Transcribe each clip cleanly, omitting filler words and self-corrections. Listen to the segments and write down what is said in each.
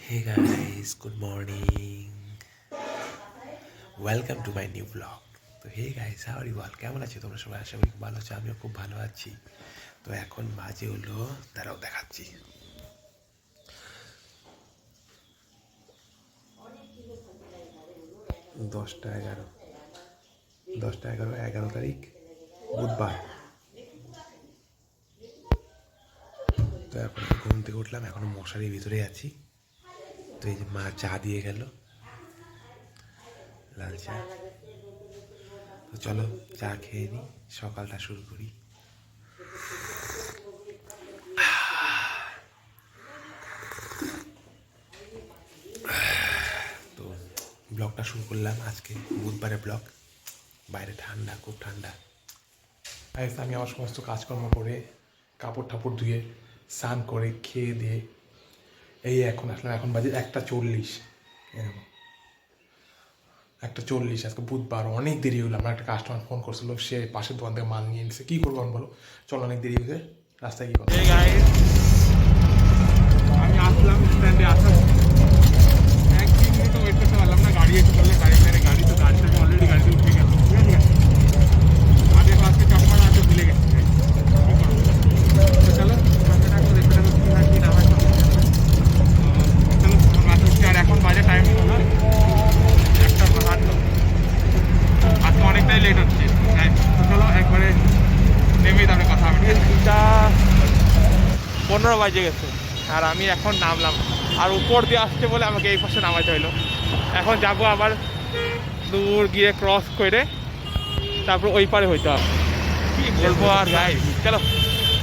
Hey guys, good morning. Welcome to my new vlog. তো hey guys, how are you all? কেমন আছো তোমরা সবাই? আশা করি খুব ভালো আছো, আমিও খুব ভালো আছি। তো এখন বাজে হলো, দাঁড়াও দেখাচ্ছি, 10টা 11, 10টা 11, 11 তারিখ বুধবার। তো এখন ঘুম থেকে উঠলাম, এখনো মশারির ভিতরে আছি। তো এই যে মা চা দিয়ে গেল, লাল চা। তো চলো চা খেয়ে নিই, সকালটা শুরু করি। তো ব্লগটা শুরু করলাম, আজকে বুধবারের ব্লগ। বাইরে ঠান্ডা, খুব ঠান্ডা। আমি আমার সমস্ত কাজকর্ম করে, কাপড় ঠাপড় ধুয়ে, স্নান করে, খেয়ে দিয়ে এই এখন আসলাম। এখন বাজে 1:40, এরকম 1:40। আজকে বুধবার, অনেক দেরি হলো। আমার একটা কাস্টমার ফোন করছিল, সে পাশের দোকান থেকে মাল নিয়ে নিচ্ছে। কী করবো আমি বলো, চলো, অনেক দেরি হয়েছে, রাস্তায় কী করবো। আমি আসলাম স্ট্যান্ডে, আসার 1 মিনিটও ওয়েট করতে পারলাম না। গাড়ি একটু বললে গাড়ি তো গাড়িতে অলরেডি গাড়িতে উঠে গেল। ঠিক আছে, আগে বাসকে চকমা না ভুলে গেছে। তো চলো রাস্তাটা একটু দেখতে থাকো কী হয় কি না হয়। চলো আমার বাসে উঠছে, আর এখন বাজে টাইম 1:52। আজকে অনেকটাই লেট হচ্ছে। তো চলো একবারে নেমেই তাহলে কথা হবে। 2:15 বাজে গেছে আর আমি এখন নামলাম। আর উপর দিয়ে আসছে বলে আমাকে এই পাশে নামাতে হলো। এখন যাব আবার দূর গিয়ে ক্রস করে তারপর ওই পারে হইতে হবে। কি বলবো আর গাই, চলো।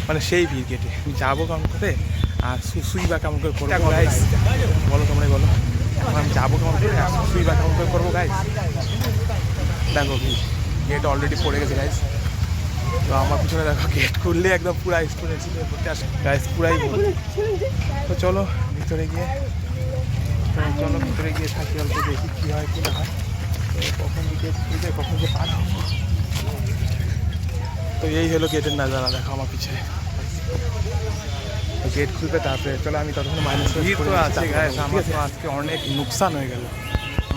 মানে সেই ভিড় কেটে আমি যাবো কেমন করে, আর সুসুই বা কেমন করে করবো গাইস, বলো তোমরাই বলো। এখন আমি যাবো কেমন করে, আর সুসুই বা কেমন করে করবো গাইস। দেখো গেট অলরেডি পড়ে গেছে গাইস। তো আমার পিছনে দেখো, গেট খুললে একদম পুরা স্টুডেন্ট পড়তে আসে গাইস, পুরাই বল। তো চলো ভিতরে গিয়ে, চলো ভিতরে গিয়ে থাকি, অল্প দেখি কী হয় কি না হয়। তো কখন গেট খুলবে, কখন যে পার হবো। তো এই হলো গেটের নাজারা, দেখো আমার পিছনে গেট খুলবে, তারপরে চলো আমি ততক্ষণ মাইনাস তো আছে গাইস। আমার তো আজকে অনেক নুকসান হয়ে গেল।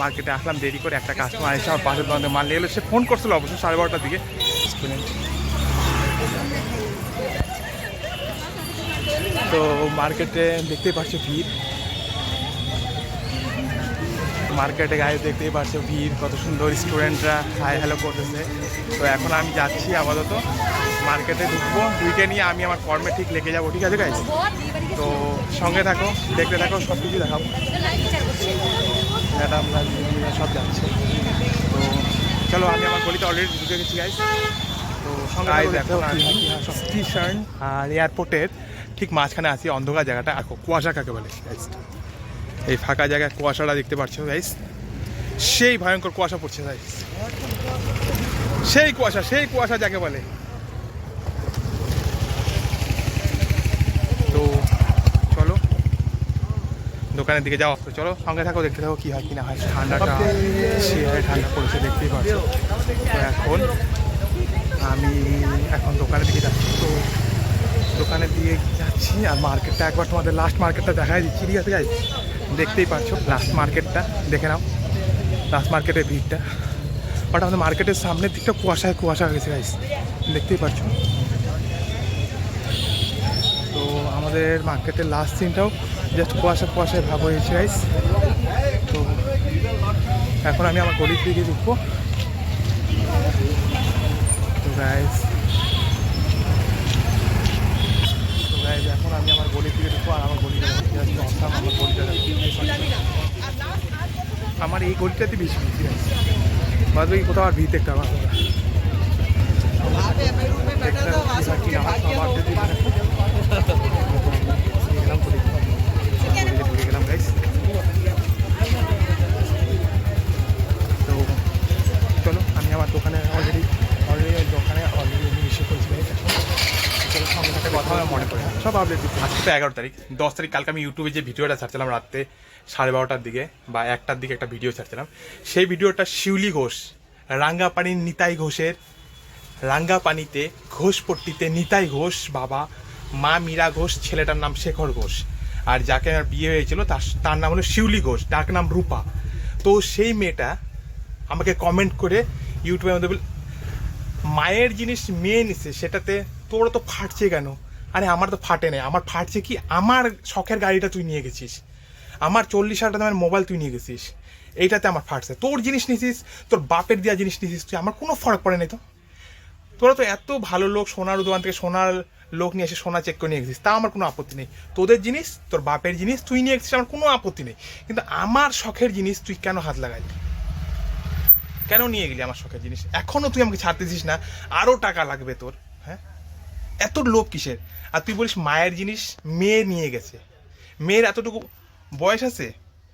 মার্কেটে আসলাম দেরি করে, একটা কাস্টমার এসে আমার পাশের দোকানে মাল নিয়ে এলো। সে ফোন করছিল অবশ্য 12:30টার দিকে। তো মার্কেটে দেখতেই পাচ্ছ ভিড়, মার্কেটে গায়ে দেখতেই পাচ্ছ ভিড়, কত সুন্দর স্টুডেন্টরা হাই হ্যালো করতেছে। তো এখন আমি যাচ্ছি আপাতত মার্কেটে ঢুকবো, ঢুকে নিয়ে আমি আমার কর্মে ঠিক লেগে যাবো। ঠিক আছে গাইস, তো সঙ্গে থাকো, দেখতে থাকো, সব কিছু দেখাবো। ম্যাডাম সব যাচ্ছে। তো চলো, আমি আমার গলিতে অলরেডি ঢুকে গেছি গাইস। তো সঙ্গে দেখো সব স্টেশন আর এয়ারপোর্টের ঠিক মাঝখানে আছি, অন্ধকার জায়গাটা। আর কুয়াশা কাকে বলে গাইস, এই ফাঁকা জায়গায় কুয়াশাটা দেখতে পাচ্ছ গাইস, সেই ভয়ঙ্কর কুয়াশা পড়ছে গাইস, সেই কুয়াশা যাকে বলে। তো চলো দোকানের দিকে যাও। তো চলো সঙ্গে থাকো, দেখতে থাকো কী হয় কি না হয়। ঠান্ডাটা ঠান্ডা পড়েছে, দেখতেই পাচ্ছ। তো আমি এখন দোকানের দিকে যাচ্ছি। তো দোকানের দিকে যাচ্ছি, আর মার্কেটটা একবার তোমাদের লাস্ট মার্কেটটা দেখাই দিচ্ছি। ঠিক আছে গাইস, দেখতেই পাচ্ছ লাস্ট মার্কেটটা, দেখে নাও লাস্ট মার্কেটের ভিড়টা। বাট আমাদের মার্কেটের সামনের দিকটা কুয়াশা হয়ে গেছে গাইস, দেখতেই পাচ্ছ। তো আমাদের মার্কেটের লাস্ট সিনটাও জাস্ট কুয়াশায় ভাব হয়েছে গাইস। তো এখন আমি আমার গলির দিকে ঢুকবো। তো গাইস এখন আমি আমার গলির দিকে ঢুকবো, আর আমার গলিটা আমার এই গলিটাতে বেশি ভিড় আছে। বাদ বাকি কোথাও আর ভিড় দেখতে পাবো না। ঢুকে গেলাম গাইস। তো চলো, আমি আমার দোকানে অলরেডি ইস্যু করেছি গাইস। কথা আমার মনে পড়ে সব আপডেট দিচ্ছি। আজকে তো 11 তারিখ, 10 তারিখ কালকে আমি ইউটিউবে যে ভিডিওটা ছাড়ছিলাম রাত্রে 12:30টার দিকে বা 1টার দিকে একটা ভিডিও ছাড়ছিলাম। সেই ভিডিওটা শিউলি ঘোষ, রাঙ্গাপানির নিতাই ঘোষের, রাঙ্গাপানিতে ঘোষপট্টিতে নিতাই ঘোষ বাবা, মা মীরা ঘোষ, ছেলেটার নাম শেখর ঘোষ। আর যাকে আমার বিয়ে হয়েছিল তার নাম হলো শিউলি ঘোষ, ডাক নাম রূপা। তো সেই মেয়েটা আমাকে কমেন্ট করে ইউটিউবের মধ্যে মায়ের জিনিস মেয়ে নিছে, সেটাতে তোর তো ফাটছে কেন? আরে আমার তো ফাটে নেই, আমার ফাটছে কি, আমার শখের গাড়িটা তুই নিয়ে গেছিস, আমার 40,000 টাকা মোবাইল তুই নিয়ে গেছিস, এইটাতে আমার ফাটছে। তোর জিনিস নিছিস, তোর বাপের দেওয়া জিনিস নিছিস তুই, আমার কোনো ফরক পড়ে নেই। তো তোরা তো এত ভালো লোক, সোনার দোকান থেকে সোনার লোক নিয়ে এসে সোনা চেক করে নিয়ে গেছিস, তা আমার কোনো আপত্তি নেই। তোদের জিনিস, তোর বাপের জিনিস তুই নিয়ে গেছিস, আমার কোনো আপত্তি নেই। কিন্তু আমার শখের জিনিস তুই কেন হাত লাগাইলি, কেন নিয়ে গেলি আমার শখের জিনিস? এখনো তুই আমাকে ছাড়তেছিস না, আরও টাকা লাগবে তোর। হ্যাঁ, এত লোভ কিসের? আর তুই বলিস মায়ের জিনিস মেয়ে নিয়ে গেছে। মেয়ের এতটুকু বয়স আছে,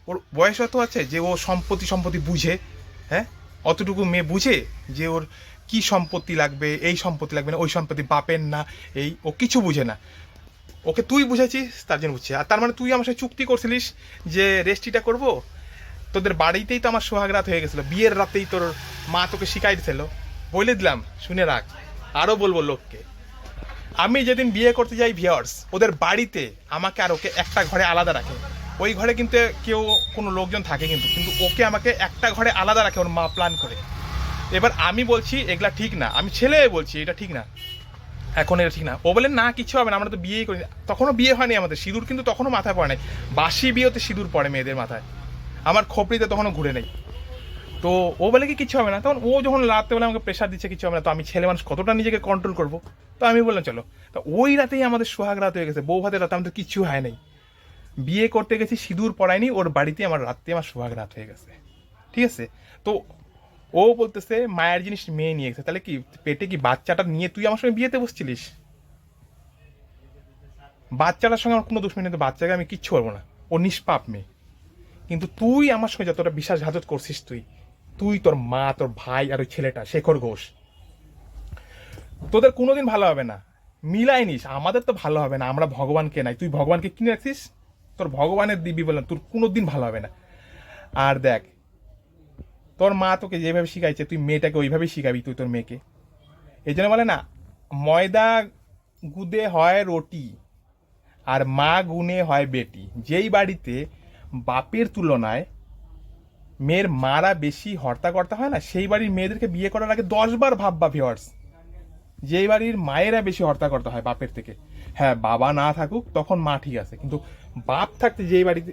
ওর বয়স অত আছে যে ও সম্পত্তি বুঝে? হ্যাঁ, অতটুকু মেয়ে বুঝে যে ওর কি সম্পত্তি লাগবে, এই সম্পত্তি লাগবে না, ওই সম্পত্তি বাপের না, ও কিছু বুঝে না। ওকে তুই বুঝেছিস, তার জন্য বুঝছে। আর তার মানে তুই আমার সাথে চুক্তি করছিলিস যে রেস্ট্রিটা করব, তোদের বাড়িতেই তো আমার সোহাগ রাত হয়ে গেছিলো, বিয়ের রাতেই তোর মা তোকে শিখাই দিছিল। বলে দিলাম, শুনে রাখ, আরও বলবো লোককে। আমি যেদিন বিয়ে করতে যাই ভিউয়ার্স, ওদের বাড়িতে আমাকে আর ওকে একটা ঘরে আলাদা রাখে। ওই ঘরে কিন্তু কেউ কোনো লোকজন থাকে কিন্তু ওকে আমাকে একটা ঘরে আলাদা রাখে ওর মা প্ল্যান করে। এবার আমি বলছি এগুলা ঠিক না, আমি ছেলে বলছি এটা ঠিক না, এখন এটা ঠিক না। ও বলে না কিছু হবে না, আমরা তো বিয়েই করি। তখনও বিয়ে হয়নি আমাদের, সিঁদুর কিন্তু তখনও মাথায় পড়ে নাই। বাসি বিয়েতে সিঁদুর পড়ে মেয়েদের মাথায়, আমার খোপড়িতে তখনও ঘুরে নেই। তো ও বলে কি কিছু হবে না, তখন ও যখন রাতে বলে আমাকে প্রেশার দিচ্ছে কিছু হবে না, তো আমি ছেলে মানুষ কতটা নিজেকে কন্ট্রোল করবো? তো আমি বললাম চলো। তো ওই রাতেই আমাদের সোহাগ রাত হয়ে গেছে, বউ ভাতের রাতে আমাদের কিছু হয় নাই। বিয়ে করতে গেছি, সিঁদুর পড়ায়নি, ওর বাড়িতে আমার রাত্রে আমার সোহাগ রাত হয়ে গেছে। ঠিক আছে, তো ও বলতেছে মায়ের জিনিস মেয়ে নিয়ে গেছে। তাহলে কি পেটে কি বাচ্চাটা নিয়ে তুই আমার সঙ্গে বিয়েতে বসছিলিস? বাচ্চাটার সঙ্গে আমার কোনো দুশ্মনী নেই, বাচ্চাকে আমি কিচ্ছু করবো না, ও নিষ্পাপ মেয়ে। কিন্তু তুই আমার সঙ্গে যতটা বিশ্বাসঘাতক করছিস, তুই তোর মা, তোর ভাই আর ওই ছেলেটা শেখর ঘোষ, তোদের কোনোদিন ভালো হবে না। মিলাই নিস, আমাদের তো ভালো হবে না, আমরা ভগবানকে নাই, তুই ভগবানকে কিনে রাখছিস, তোর ভগবানের দিবি বললাম, তোর কোনোদিন ভালো হবে না। আর দেখ, তোর মা তোকে যেভাবে শিখাইছে তুই মেয়েটাকে ওইভাবেই শিখাবি, তুই তোর মেয়েকে। এই জন্য বলে না, ময়দা গুদে হয় রুটি আর মা গুনে হয় বেটি। যেই বাড়িতে বাপের তুলনায় মেয়ের মারা বেশি হর্তাকর্তা হয় না, সেই বাড়ির মেয়েদেরকে বিয়ে করার আগে 10 বার ভাববা ভিউয়ার্স। যেই বাড়ির মায়েরা বেশি হর্তাকর্তা হয় বাপের থেকে, হ্যাঁ বাবা না থাকুক তখন মা ঠিক আছে, কিন্তু বাপ থাকতে যেই বাড়িতে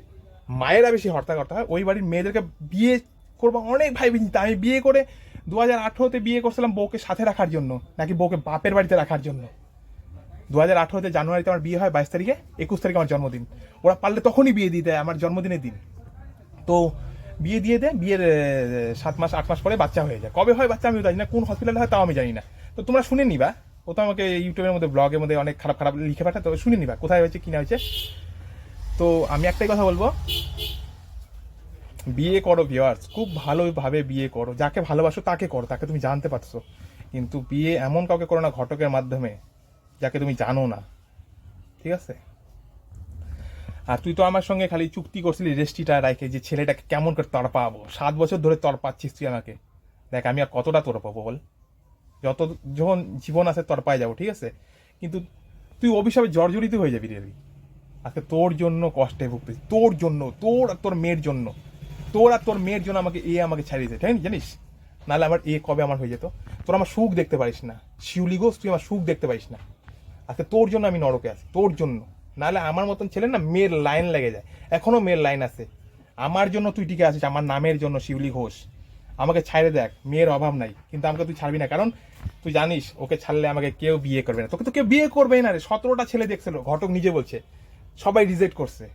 মায়েরা বেশি হর্তাকর্তা হয়, ওই বাড়ির মেয়েদেরকে বিয়ে করবো অনেক ভাইবি চিন্তা। আমি বিয়ে করে 2018-তে বিয়ে করছিলাম বউকে সাথে রাখার জন্য, নাকি বউকে বাপের বাড়িতে রাখার জন্য। 2018-তে জানুয়ারিতে আমার বিয়ে হয়, 22 তারিখে, 21 তারিখে আমার জন্মদিন। ওরা পারলে তখনই বিয়ে দিয়ে দেয় আমার জন্মদিনের দিন। তো বিয়ে দিয়ে দেয়, বিয়ের 7 মাস 8 মাস পরে বাচ্চা হয়ে যায়। কবে হয় বাচ্চা আমি জানি না, কোন হসপিটালে হয় তাও আমি জানি না। তো তোমরা শুনে নিবা, ও তো আমাকে ইউটিউবের মধ্যে ব্লগের মধ্যে অনেক খারাপ খারাপ লিখে পাঠায়, তো শুনে নিবা কোথায় হয়েছে কি না হয়েছে। তো আমি একটাই কথা বলবো, বিয়ে করো ভিউয়ার্স, খুব ভালোভাবে বিয়ে করো, যাকে ভালোবাসো তাকে করো, তাকে তুমি জানতে পারছো। কিন্তু বিয়ে এমন কাউকে করো না ঘটকের মাধ্যমে যাকে তুমি জানো না, ঠিক আছে? আর তুই তো আমার সঙ্গে খালি চুক্তি করছিলি রেস্ট্রিটা রাখে যে ছেলেটাকে কেমন করে তড়পাবো। 7 বছর ধরে তড়পাচ্ছিস তুই আমাকে, দেখ আমি আর কতটা তড়পাবো বল? যত যখন জীবন আছে তড়পায় যাবো, ঠিক আছে? কিন্তু তুই অভিশাপে জর্জরিত হয়ে যাবি রে। আজকে তোর জন্য কষ্টে ভুগতেছি, তোর জন্য, তোর আর তোর মেয়ের জন্য, তোর আর তোর মেয়ের জন্য আমাকে ছাড়িয়ে দিয়েছে, ঠিক জানিস? নাহলে আমার কবে আমার হয়ে যেত। তোর আমার সুখ দেখতে পারিস না, শিউলি ঘোষ, তুই আমার সুখ দেখতে পারিস না। আজকে তোর জন্য আমি নরকে আছি, তোর জন্য। নাহলে আমার মতন ছেলে না মেয়ের লাইন লেগে যায়, এখনো মেয়ের লাইন আছে। আমার জন্য তুই টিকে আছিস, আমার নামের জন্য শিউলি ঘোষ। আমাকে ছাড়ে দেখ, মেয়ের অভাব নাই, কিন্তু আমাকে তুই ছাড়বি না, কারণ তুই জানিস ওকে ছাড়লে আমাকে কেউ বিয়ে করবে না। তোকে তো কেউ বিয়ে করবেই না রে। 17টা ছেলে দেখছিল, ঘটক নিজে বলছে, সবাই রিজেক্ট করছে।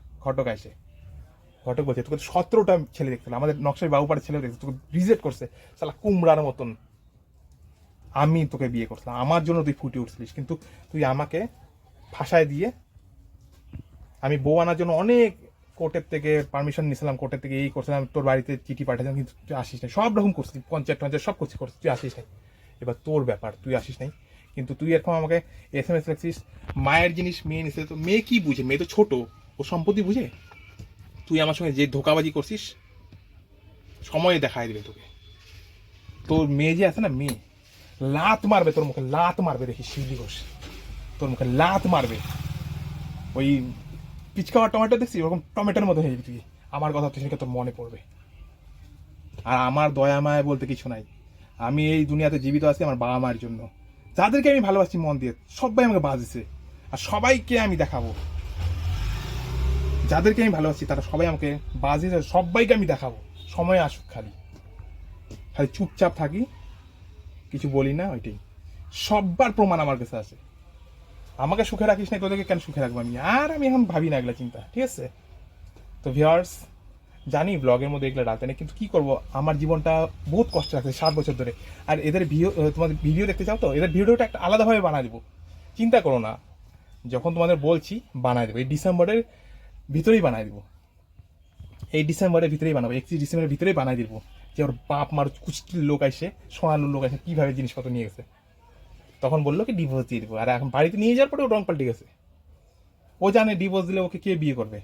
ঘটক বলছে তোকে 17টা ছেলে দেখছিল, আমাদের নকশাই বাবুপাড়ার ছেলে দেখছে, তোকে রিজেক্ট করছে। শালা কুমড়ার মতন আমি তোকে বিয়ে করছিলাম, আমার জন্য তুই ফুটে উঠছিলিস, কিন্তু তুই আমাকে ফাঁসায় দিয়ে আমি বউ আনার জন্য অনেক কোর্টের থেকে পারমিশন নিয়েছিলাম, কোর্টের থেকে এই করছিলাম, তোর বাড়িতে চিঠি পাঠাতাম, কিন্তু তুই আসিস নাই। সব রকম করছিস, পঞ্চায়েত সব করছিস, তুই আসিস নাই। এবার তোর ব্যাপার, তুই আসিস নাই। কিন্তু তুই এরকম আমাকে SMS রাখছিস মায়ের জিনিস মেয়ে নিছে। তো মেয়ে কি বুঝে? মেয়ে তো ছোট, ও সম্পত্তি বুঝে? তুই আমার সঙ্গে যে ধোকাবাজি করছিস সময় দেখায় দিবে তোকে। তোর মেয়ে যে আছে না, মেয়ে লাত মারবে তোর মুখে, লাত মারবে, দেখিস শিউলি ঘোষ, তোর মুখে লাত মারবে। ওই পিচকা আর টমেটো দেখছি ওরকম টমেটোর মতো হয়ে গেছি। আমার কথা হচ্ছে সেটা তোর মনে পড়বে। আর আমার দয়া মায়া বলতে কিছু নাই। আমি এই দুনিয়াতে জীবিত আছি আমার বাবা মায়ের জন্য, যাদেরকে আমি ভালোবাসি মন দিয়ে। সবাই আমাকে বাজিছে আর সবাইকে আমি দেখাবো। যাদেরকে আমি ভালোবাসি তারা সবাই আমাকে বাজিছে, সবাইকে আমি দেখাবো। সময় আসুক, খালি খালি চুপচাপ থাকি, কিছু বলি না, ওইটাই। সবার প্রমাণ আমার কাছে আছে। আমাকে সুখে রাখিস না, তোদেরকে কেন সুখে রাখবো আমি? আর আমি এখন ভাবি না এগুলা চিন্তা, ঠিক আছে? তো ভিউয়ার্স, জানি ব্লগের মধ্যে এগুলো রাখতে নেই, কিন্তু কি করব, আমার জীবনটা বহুত কষ্ট লাগছে 7 বছর ধরে। আর এদের তোমাদের ভিডিও দেখতে চাও তো, এদের ভিডিওটা একটা আলাদাভাবে বানায় দেবো, চিন্তা করো না। যখন তোমাদের বলছি বানায় দেবো, এই ডিসেম্বরের ভিতরেই বানায় দেবো। এই ডিসেম্বরের ভিতরেই বানাবো, 31 ডিসেম্বরের ভিতরেই বানাই দেবো যে ওর বাপ মার কুষ্টির লোক আসে, সোনালুর লোক আসে কীভাবে জিনিসপত্র নিয়ে গেছে। তখন বললো কি ডিভোর্স দিয়ে দেবো। আর এখন বাড়িতে নিয়ে যাওয়ার পরে ও রং পাল্টে গেছে। ও জানে ডিভোর্স দিলে ওকে কে বিয়ে করবে।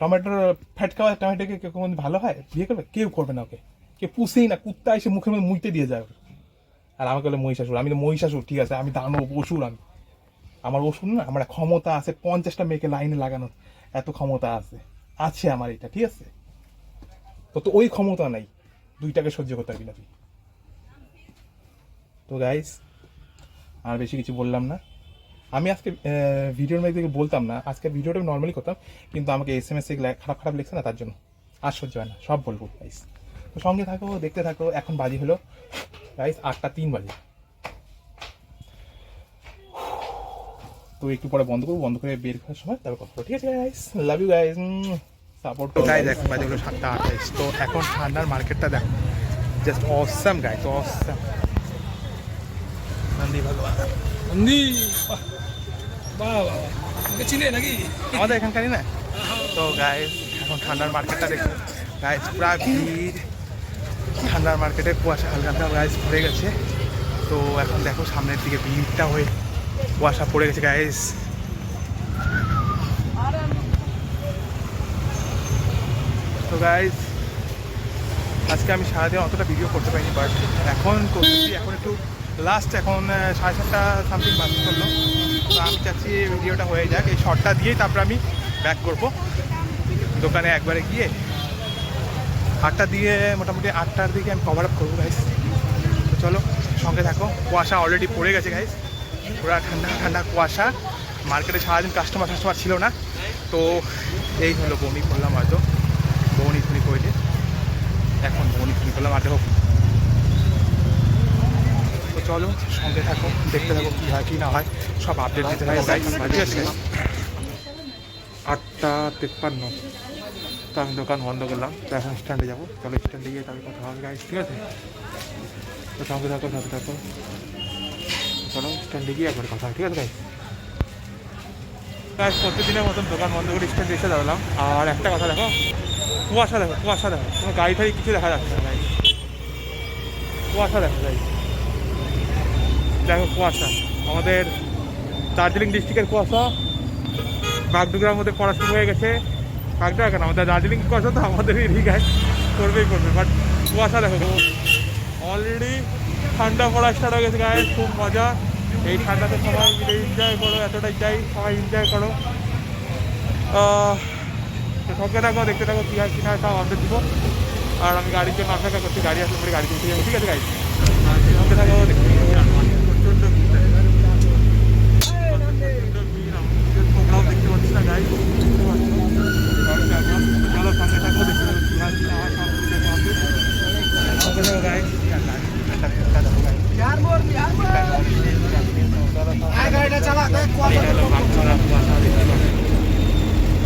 টমেটোর ফ্যাট খাওয়া টমেটোকে কেউ কোনো ভালো হয়? বিয়ে করবে? কেউ করবে না ওকে, কেউ পুষেই না। কুত্তা এসে মুখের মধ্যে মুইতে দিয়ে যায়। আর আমাকে বলে মহিষাসুর। আমি তো মহিষাসুর, ঠিক আছে, আমি দানব, অসুর। আমি আমার অসুর না, আমার ক্ষমতা আছে 50টা মেয়েকে লাইনে লাগানোর, এত ক্ষমতা আছে আমার, এটা ঠিক আছে। তো ওই ক্ষমতা নাই, 2টাকে সহ্য করতে পারবি না তুই। তো গাইস, আর বেশি কিছু বললাম না। আমি আজকে ভিডিওর মধ্যে বলতাম না, আজকে ভিডিওটা নর্মালি করতাম, কিন্তু আমাকে SMS খারাপ লিখছে না, তার জন্য আর সহ্য হয় না, সব বলবো গাইস। তো সঙ্গে থাকো, দেখতে থাকো। এখন বাজি হলো গাইস 8টা 3 বাজে। তো একটু পরে বন্ধ করবো, বন্ধ করে বের করার সময় তারপর কথা, ঠিক আছে guys? Love you guys, support করো গাইস। এখন বাজে হলো 7টা 28। তো এখন ঠান্ডার মার্কেটটা দেখো, just awesome guys, awesome. Nandi ভগবান, নন্দী, বাহ বাহ, চিনে নাকি আমাদের এখানকারই না? তো গাইস এখন ঠান্ডার মার্কেটটা দেখো গাইস, পুরা ভিড়। ঠান্ডার মার্কেটে কুয়াশা হালকা হালকা গাইস পড়ে গেছে। তো এখন দেখো সামনের দিকে ভিড়টা হয়ে কুয়াশা পড়ে গেছে গাইস। তো গাইস আজকে আমি সারাদিন অতটা ভিডিও করতে পারিনি, বাট এখন করতেছি। এখন একটু লাস্ট, এখন 7:30 সামথিং বাজ করলো। তো আমি চাচ্ছি ভিডিওটা হয়ে যাক, এই শর্টটা দিয়েই তারপরে আমি ব্যাক করব দোকানে। একবারে গিয়ে 8টা দিয়ে, মোটামুটি 8টার দিকে আমি কভার আপ করবো গাইস। তো চলো সঙ্গে থাকো। কুয়াশা অলরেডি পড়ে গেছে গাইস, পুরো ঠান্ডা ঠান্ডা কুয়াশা। মার্কেটে সারাদিন কাস্টমার ছিল না। তো এই হলো বনি করলাম, হয়তো বনি ধুনি করলে এখন বনি ধুনি করলাম। আর দেখো, তো চলো সঙ্গে থাকো, দেখতে থাকো কী হয় কী না হয়, সব আপডেট দিতে হয় গাইস। ঠিক আছে, 8টা 53। তো আমি দোকান বন্ধ করলাম, তো এখন স্ট্যান্ডে যাবো। চলো স্ট্যান্ডে গিয়ে তাহলে কথা হবে গাইস, ঠিক আছে? তো সঙ্গে থাকো, সাথে থাকো। চলো স্ট্যান্ডে গিয়ে একবার কথা হয়, ঠিক আছে গাইস? গাইস প্রতিদিনের মতন দোকান বন্ধ করে স্ট্যান্ডে এসে দাঁড়ালাম। আর একটা কথা দেখো, কুয়াশা দেখো, কুয়াশা দেখো, কোনো গাড়ি টাড়ি কিছু দেখা যাচ্ছে না গাইস। কুয়াশা দেখো গাইস, দেখো কুয়াশা। আমাদের দার্জিলিং ডিস্ট্রিক্টের কুয়াশা বাগডোগরার মধ্যে পড়া শুরু হয়ে গেছে। বাগডোগরা কেন, আমাদের দার্জিলিং কুয়াশা তো আমাদেরই গাইস, করবেই করবে। বাট কুয়াশা দেখো, অলরেডি ঠান্ডা পড়া স্টার্ট হয়ে গেছে গাইস। খুব মজা এই ঠান্ডাতে, সবাই মিলে এনজয় করো, এতটাই চাই সবাই এনজয় করো। সঙ্গে থাকো, দেখতে থাকো কী হয় কী না, সব আপডেট দিব। আর আমি গাড়ির জন্য অপেক্ষা করছি, গাড়ি আসলে পরে গাড়ি তুলতে যাবো, ঠিক আছে গাইস? সঙ্গে থাকো, দেখতে প্রচণ্ড ভিড়, তোমরাও দেখতে পাচ্ছি না গাইস, দেখতে পাচ্ছ। চলো সঙ্গে থাকো, দেখতে থাকো কী হয় কী না হয়, সব সঙ্গে থাকো গাইস।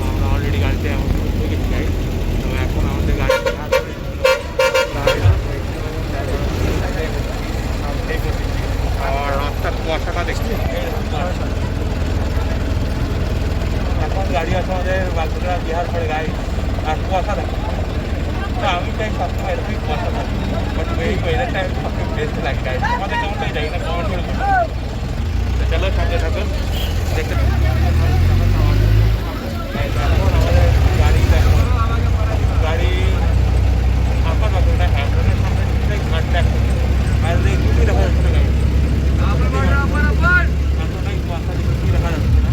আমরা অলরেডি গাড়িতে উঠে গেছি গাইস। তো এখন আমাদের গাড়ি আর রাস্তার কুয়াশাটা দেখছি। এখন গাড়ি আছে আমাদের বাগডোগরা বিহার করে গাড়ি, আর কুয়াশা দেখো। আমি চাই সবসময় এরকমই কুয়াশা থাকে, বাট এই ওয়েদারটা সবচেয়ে বেস্ট লাগে গাড়ি। আমাদের কেমনটাই যাই না, কমেন্ট করে দিন। তো চলো সঙ্গে থাকুন, দেখতে থাকুন। এখন আমাদের গাড়ি দেখো, গাড়ি আমার বাগডোগরা হ্যান্ডেলের সামনে ঘাট দেখো, আর দেখুনই দেখা যাচ্ছে গাড়ি। এতটাই কুয়াশা দেখুন, দেখা যাচ্ছে না।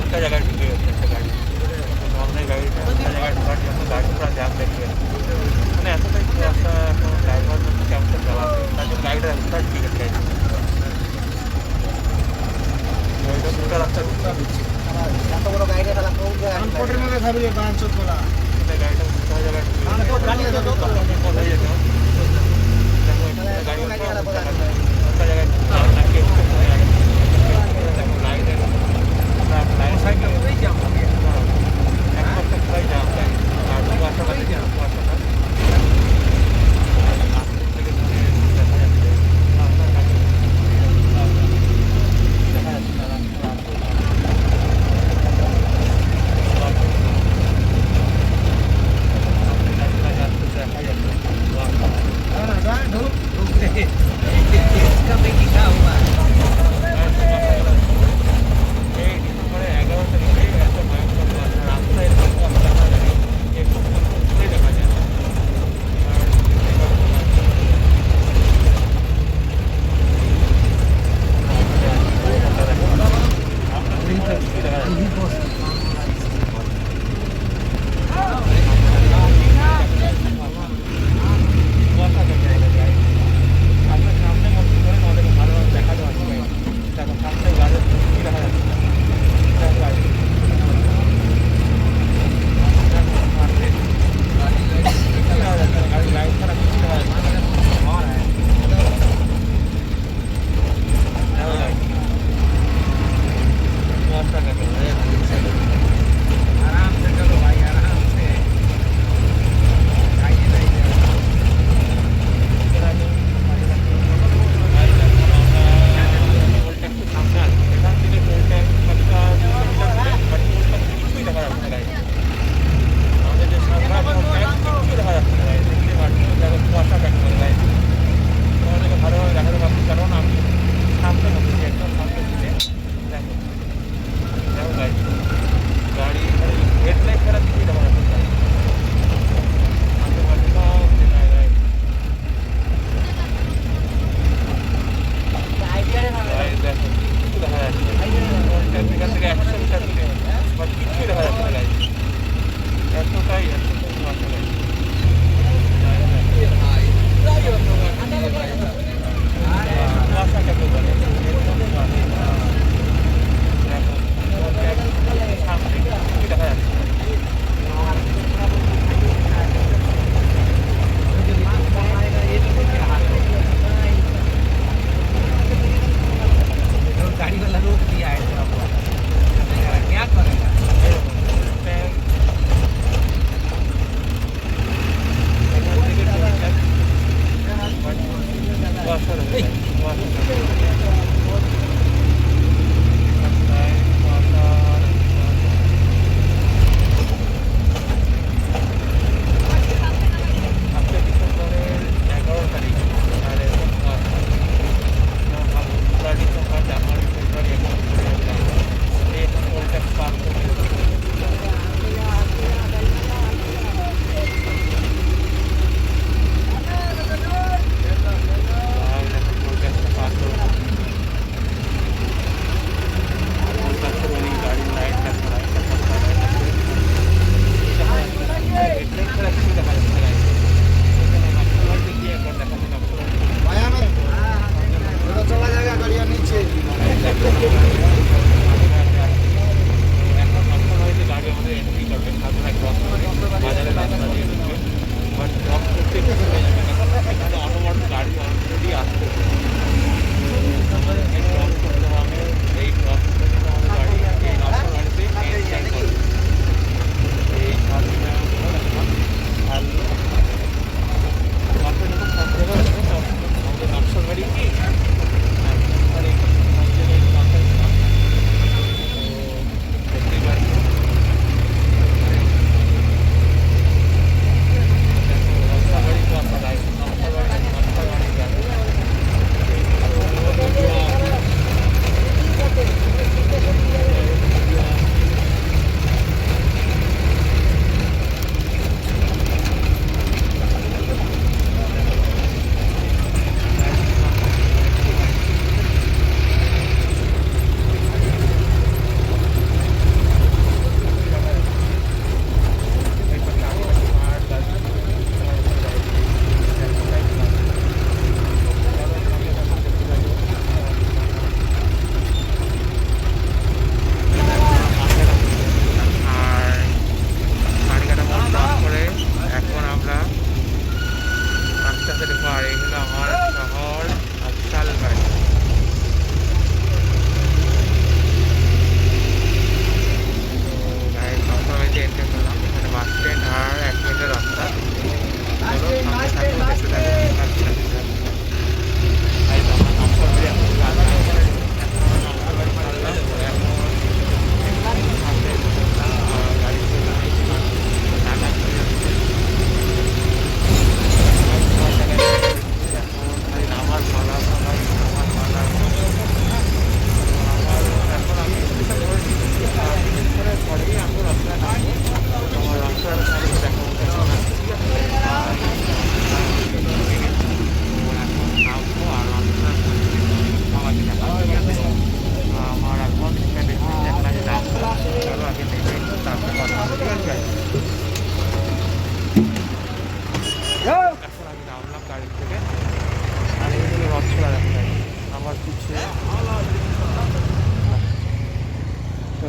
একটা জায়গায় ঢুকে গেছে একটা গাড়ি সামনে গাড়িটা একটা জায়গায় ঢোকার জন্য গাড়ি পুরো জ্যাম লেগে গেছে মানে এতটাই রাস্তা এখন ড্রাইভার কেমন চালাবে তার জন্য গাড়িটা পুরো ঢুকে গেছে গাড়িটা দুটো রাস্তা এত বড় গাড়িটা চালা ট্রান্সপোর্টের মধ্যে খাবি বাঞ্চত বলা গাড়িটা দুটো জায়গায় ট্রান্সপোর্ট গাড়ি তো তো হয়ে যেত গাড়ি একটা জায়গায় নাকি লাইনের লাইন সাইকেল জাম হবে একটা পুরাই জাম গাড়ি আর দু আশাবাদী আশাটা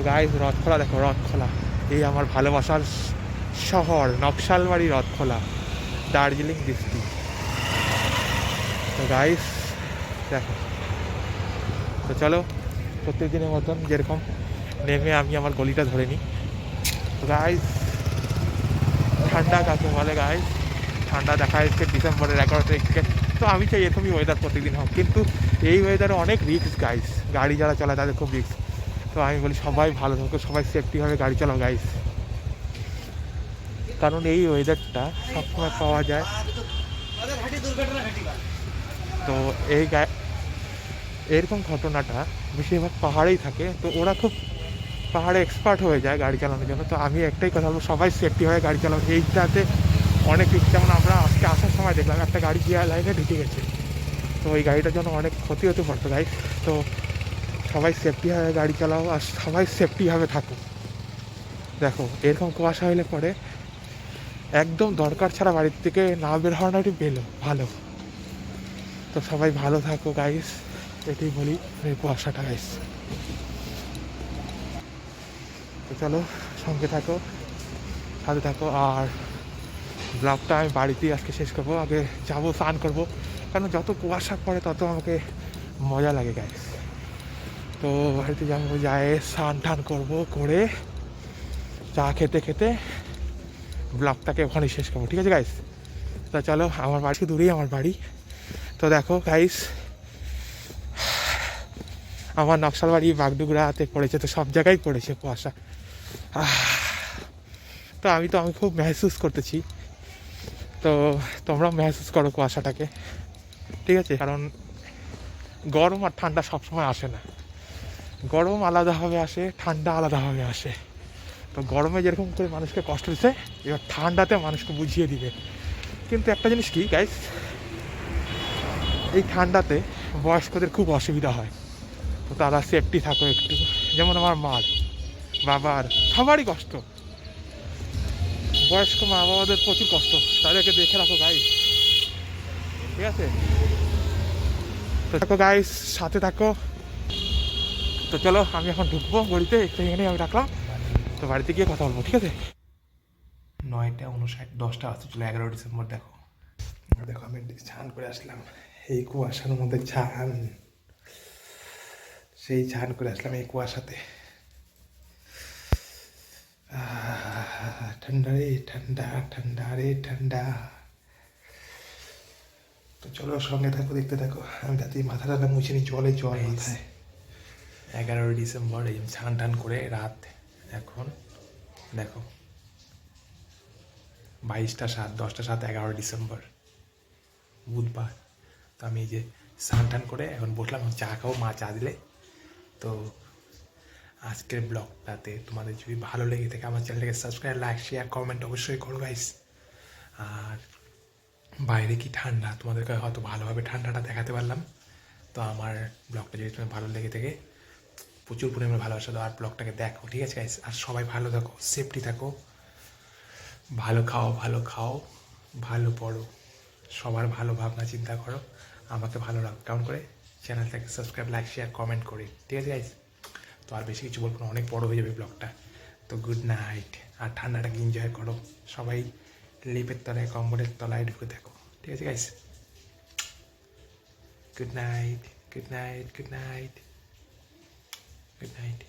গাইস রথখোলা দেখো, রথখোলা এই আমার ভালোবাসার শহর নকশালবাড়ি রথখোলা, দার্জিলিং ডিস্ট্রিক্ট। তো গাইস দেখো, তো চলো প্রত্যেক দিনের মতন যেরকম নেমে আমি আমার গলিটা ধরে নিই। তো গাইস ঠান্ডা কাকে বলে গাইস, ঠান্ডা দেখা যাচ্ছে ডিসেম্বরের 11 তারিখ থেকে। তো আমি চাই এরকমই ওয়েদার প্রতিদিন হোক, কিন্তু এই ওয়েদারে অনেক রিস্ক গাইস, গাড়ি যারা চালায় তাদের খুব রিস্ক। তো আমি বলি সবাই ভালো থাকো, সবাই সেফটিভাবে গাড়ি চালাও গাইস, কারণ এই ওয়েদারটা সবসময় পাওয়া যায়। তো এরকম ঘটনাটা বেশিরভাগ পাহাড়েই থাকে, তো ওরা খুব পাহাড়ে এক্সপার্ট হয়ে যায় গাড়ি চালানোর জন্য। তো আমি একটাই কথা বলবো, সবাই সেফটি হয়ে গাড়ি চালাও। এইটাতে অনেক রিস্ক, যেমন আমরা আজকে আসার সময় দেখলাম একটা গাড়ি গিয়ার লাইনে ঢুকে গেছে, তো ওই গাড়িটার জন্য অনেক ক্ষতি হতে পারতো গাইস। তো সবাই সেফটিভাবে গাড়ি চালাও আর সবাই সেফটিভাবে থাকো। দেখো এরকম কুয়াশা হলে পরে একদম দরকার ছাড়া বাড়ির থেকে না বের হওয়াটাই ভালো। তো সবাই ভালো থাকো গাইস, এটাই বলি এই কুয়াশাটা গাইস। তো চলো সঙ্গে থাকো, সাথে থাকো। আর ব্লগটা আমি বাড়িতেই আজকে শেষ করবো, আগে যাবো স্নান করবো, কারণ যত কুয়াশা পড়ে তত আমাকে মজা লাগে গাইস। তো বাড়িতে যাবো, যায় স্নান টান করবো, করে চা খেতে খেতে ব্লগটাকে ওখানেই শেষ করবো, ঠিক আছে গাইস। তো চলো, আমার বাড়ি দূরেই আমার বাড়ি। তো দেখো গাইস, আমার নকশালবাড়ি বাগডোগরাতে পড়েছে, তো সব জায়গায় পড়েছে কুয়াশা। তো আমি খুব মেহসুস করতেছি, তো তোমরাও মেহসুস করো কুয়াশাটাকে, ঠিক আছে। কারণ গরম আর ঠান্ডা সবসময় আসে না, গরম আলাদাভাবে আসে, ঠান্ডা আলাদাভাবে আসে। তো গরমে যেরকম করে মানুষকে কষ্ট দিচ্ছে, এবার ঠান্ডাতে মানুষকে বুঝিয়ে দিবে। কিন্তু একটা জিনিস কি গাইস, এই ঠান্ডাতে বয়স্কদের খুব অসুবিধা হয়, তো তারা সেফটি থাকো একটু। যেমন আমার মার, বাবার, সবারই কষ্ট, বয়স্ক মা বাবাদের প্রচুর কষ্ট, তাদেরকে দেখে রাখো গাইস, ঠিক আছে। তো থাকো গাইস, সাথে থাকো। তো চলো আমি এখন ঢুকবো গড়িতে, এখানেই আমি রাখলাম, তো বাড়িতে গিয়ে কথা বলবো, ঠিক আছে। 9:59, 10টা আসতে চলো 11 ডিসেম্বর। দেখো দেখো আমি স্নান করে আসলাম, এই কুয়াশার মধ্যে স্নান করে আসলাম এই কুয়াশাতে। ঠান্ডা রে ঠান্ডা, ঠান্ডা রে ঠান্ডা। তো চলো সঙ্গে থাকো, দেখতে থাকো। আমি তাতে মাথাটা মুছে নিই, জল মাথায়। 11 ডিসেম্বর এই স্নান টান করে রাত এখন দেখো 22:07, 10:07, 11 ডিসেম্বর বুধবার। তো আমি এই যে স্নান টান করে এখন বসলাম, চা খাবো, মা চা দিলে। তো আজকের ব্লগটাতে তোমাদের যদি ভালো লেগে থাকে আমার চ্যানেলটাকে সাবস্ক্রাইব, লাইক, শেয়ার, কমেন্ট অবশ্যই করো গাইস। আর বাইরে কি ঠান্ডা, তোমাদেরকে হয়তো ভালোভাবে ঠান্ডাটা দেখাতে পারলাম। তো আমার ব্লগটা যদি তোমার ভালো লেগে থাকে প্রচুর পরিমাণে ভালোবাসা দাও আর ব্লগটাকে দেখো, ঠিক আছে গাইস। আর সবাই ভালো থাকো, সেফটি থাকো, ভালো খাও, ভালো পড়ো, সবার ভালো ভাবনা চিন্তা করো, আমাকে ভালো রাখো। কেমন করে চ্যানেলটাকে সাবস্ক্রাইব, লাইক, শেয়ার, কমেন্ট করে, ঠিক আছে গাইস। তো আর বেশি কিছু বলবো না, অনেক বড় হয়ে যাবে ব্লগটা। তো গুড নাইট, আর ঠান্ডাটাকে এনজয় করো, সবাই লেপের তলায়, কম্বলের তলায় ঢুকে থাকো, ঠিক আছে guys. Good night, good night, good night, good night.